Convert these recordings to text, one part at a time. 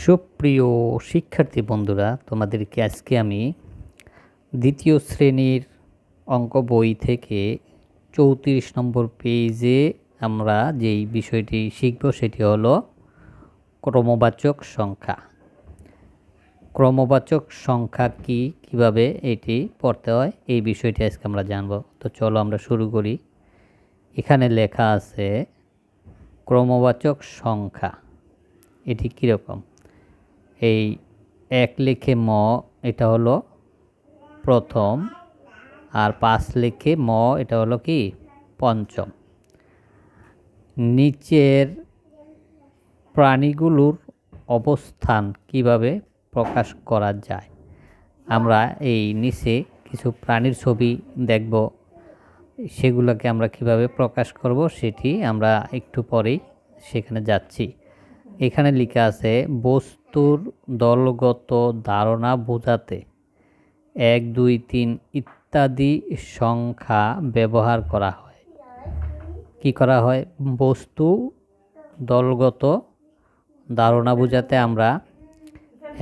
সুপ্রিয় শিক্ষার্থী বন্ধুরা, তোমাদেরকে আজকে আমি দ্বিতীয় শ্রেণীর অঙ্ক বই থেকে 34 নম্বর পেজে আমরা যেই বিষয়টি শিখব সেটি হলো ক্রমবাচক সংখ্যা। ক্রমবাচক সংখ্যা কি, কিভাবে এটি পড়তে হয়, এই বিষয়টি আজকে আমরা জানব। তো চলো আমরা শুরু করি। এখানে লেখা আছে ক্রমবাচক সংখ্যা, এটি কীরকম। এই 1 লিখে ম, এটা হলো প্রথম, আর 5 লিখে ম, এটা হলো কি পঞ্চম। নিচের প্রাণীগুলোর অবস্থান কিভাবে প্রকাশ করা যায়। আমরা এই নিচে কিছু প্রাণীর ছবি দেখব, সেগুলোকে আমরা কিভাবে প্রকাশ করব সেটি আমরা একটু পরেই সেখানে যাচ্ছি। এখানে লেখা আছে বস্তুর দলগত ধারণা বোঝাতে 1, 2, 3 ইত্যাদি সংখ্যা ব্যবহার করা হয়। কি করা হয়? বস্তু দলগত ধারণা বোঝাতে আমরা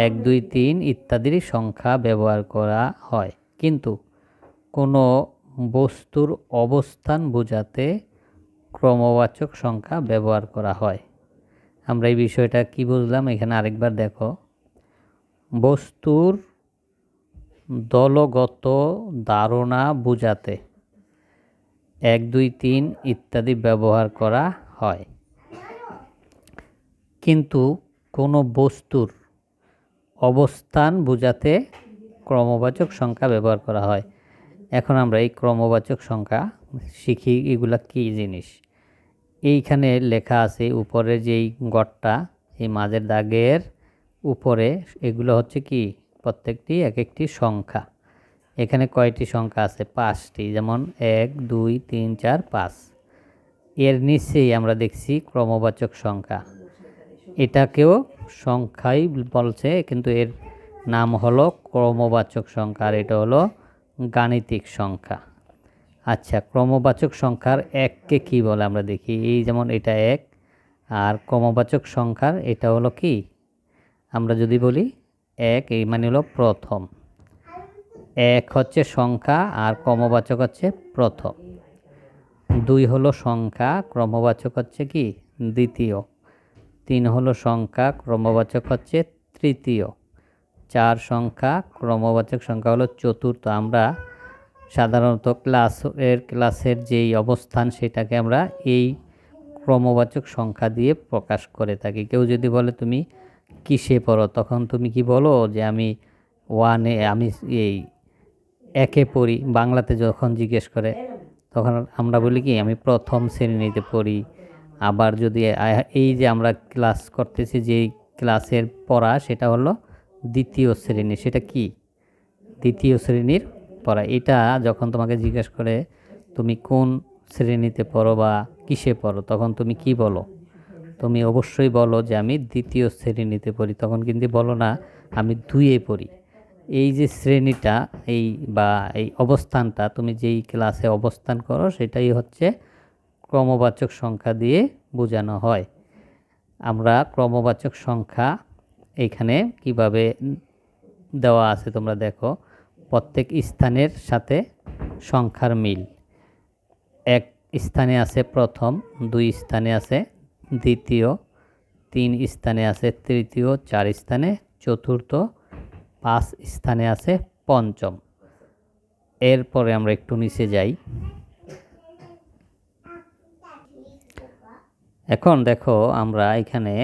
1, 2, 3 ইত্যাদির সংখ্যা ব্যবহার করা হয়, কিন্তু কোনো বস্তুর অবস্থান বোঝাতে ক্রমবাচক সংখ্যা ব্যবহার করা হয়। আমরা এই বিষয়টা কি বুঝলাম এখানে আরেকবার দেখো। বস্তুর দলগত ধারণা বোঝাতে 1, 2, 3 ইত্যাদি ব্যবহার করা হয়, কিন্তু কোনো বস্তুর অবস্থান বোঝাতে ক্রমবাচক সংখ্যা ব্যবহার করা হয়। এখন আমরা এই ক্রমবাচক সংখ্যা শিখি, এগুলা কী জিনিস। এইখানে লেখা আছে উপরে যেই গড়টা, এই মাঝের দাগের উপরে, এগুলো হচ্ছে কি প্রত্যেকটি এক একটি সংখ্যা। এখানে কয়টি সংখ্যা আছে? 5টি, যেমন 1, 2, 3, 4, 5। এর নিচেই আমরা দেখছি ক্রমবাচক সংখ্যা, এটাকেও সংখ্যাই বলছে, কিন্তু এর নাম হলো ক্রমবাচক সংখ্যা, আর এটা হলো গাণিতিক সংখ্যা। আচ্ছা, ক্রমবাচক সংখ্যার এককে কি বলে আমরা দেখি। এই যেমন এটা 1, আর ক্রমবাচক সংখ্যার এটা হলো কি, আমরা যদি বলি 1, এই মানে হলো প্রথম। 1 হচ্ছে সংখ্যা আর ক্রমবাচক হচ্ছে প্রথম। 2 হলো সংখ্যা, ক্রমবাচক হচ্ছে কি দ্বিতীয়। 3 হলো সংখ্যা, ক্রমবাচক হচ্ছে তৃতীয়। 4 সংখ্যা, ক্রমবাচক সংখ্যা হলো চতুর্থ। আমরা সাধারণত ক্লাসের যেই অবস্থান সেটাকে আমরা এই ক্রমবাচক সংখ্যা দিয়ে প্রকাশ করে থাকি। কেউ যদি বলে তুমি কিসে পড়ো, তখন তুমি কি বলো যে আমি 1-এ, আমি এই 1-এ পড়ি। বাংলাতে যখন জিজ্ঞেস করে তখন আমরা বলি কি আমি প্রথম শ্রেণীতে পড়ি। আবার যদি এই যে আমরা ক্লাস করতেছি, যেই ক্লাসের পড়া সেটা হলো দ্বিতীয় শ্রেণী, সেটা কি দ্বিতীয় শ্রেণীর পড়া। এটা যখন তোমাকে জিজ্ঞেস করে তুমি কোন শ্রেণীতে পড়ো বা কিসে পড়ো, তখন তুমি কি বলো? তুমি অবশ্যই বলো যে আমি দ্বিতীয় শ্রেণীতে পড়ি, তখন কিন্তু বলো না আমি 2-এ পড়ি। এই যে শ্রেণীটা, এই বা এই অবস্থানটা, তুমি যেই ক্লাসে অবস্থান করো সেটাই হচ্ছে ক্রমবাচক সংখ্যা দিয়ে বোঝানো হয়। আমরা ক্রমবাচক সংখ্যা এখানে কিভাবে দেওয়া আছে তোমরা দেখো। প্রত্যেক স্থানের সাথে সংখ্যার মিল। 1 স্থানে আছে প্রথম, 2 স্থানে আছে দ্বিতীয়, 3 স্থানে আছে তৃতীয়, 4 স্থানে চতুর্থ, 5 স্থানে আছে পঞ্চম। এরপরে আমরা একটু নিচে যাই। এখন দেখো আমরা এখানে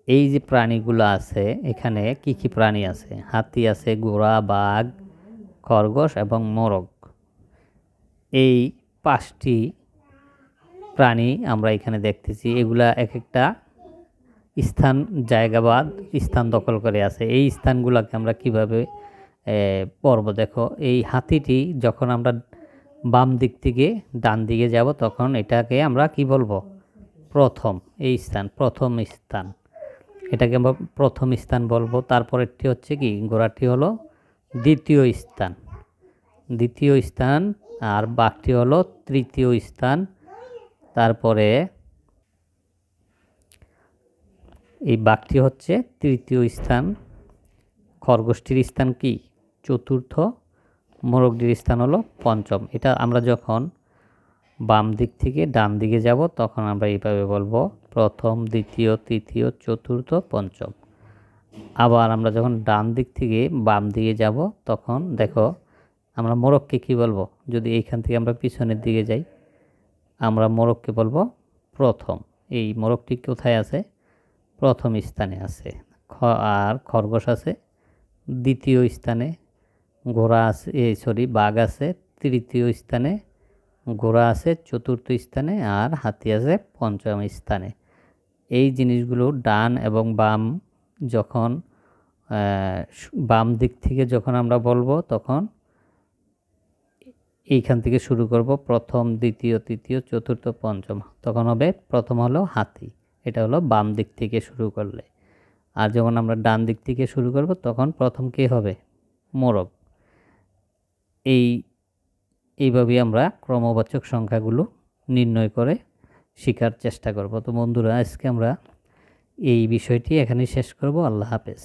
এই যে প্রাণীগুলো আছে, এখানে কি কি প্রাণী আছে? হাতি আছে, ঘোড়া, বাঘ, খরগোশ এবং মোরগ। এই 5টি প্রাণী আমরা এখানে দেখতেছি। এগুলা এক একটা স্থান, জায়গা বা স্থান দখল করে আছে। এই স্থানগুলোকে আমরা কিভাবে পড়ব দেখো। এই হাতিটি যখন আমরা বাম দিক থেকে ডান দিকে যাব, তখন এটাকে আমরা কি বলবো? প্রথম। এই স্থান প্রথম স্থান, এটাকে আমরা প্রথম স্থান বলবো। তারপরেরটি হচ্ছে কি, ঘোড়াটি হলো দ্বিতীয় স্থান, দ্বিতীয় স্থান, আর বাঘটি হলো তৃতীয় স্থান। তারপরে এই বাঘটি হচ্ছে তৃতীয় স্থান, খরগোশটির স্থান কি চতুর্থ, মোরগটির স্থান হলো পঞ্চম। এটা আমরা যখন বাম দিক থেকে ডান দিকে যাব তখন আমরা এইভাবে বলবো প্রথম, দ্বিতীয়, তৃতীয়, চতুর্থ, পঞ্চম। আবার আমরা যখন ডান দিক থেকে বাম দিকে যাব তখন দেখো আমরা মোরগকে কি বলবো, যদি এইখান থেকে আমরা পিছনের দিকে যাই আমরা মোরগকে বলবো প্রথম। এই মোরগটি কোথায় আছে, প্রথম স্থানে আছে। আর খরগোশ আছে দ্বিতীয় স্থানে, ঘোড়া আছে বাঘ আছে তৃতীয় স্থানে, ঘোড়া আছে চতুর্থ স্থানে, আর হাতি আছে পঞ্চম স্থানে। এই জিনিসগুলো ডান এবং বাম যখন বাম দিক থেকে যখন আমরা বলবো তখন এইখান থেকে শুরু করব, প্রথম, দ্বিতীয়, তৃতীয়, চতুর্থ, পঞ্চম, তখন হবে প্রথম হলো হাতি। এটা হলো বাম দিক থেকে শুরু করলে। আর যখন আমরা ডান দিক থেকে শুরু করব তখন প্রথম কে হবে, মোরগ। এইভাবেই আমরা ক্রমবাচক সংখ্যাগুলো নির্ণয় করে শেখার চেষ্টা করব। তো বন্ধুরা, আজকে আমরা এই বিষয়টি এখানেই শেষ করব। আল্লাহ হাফেজ।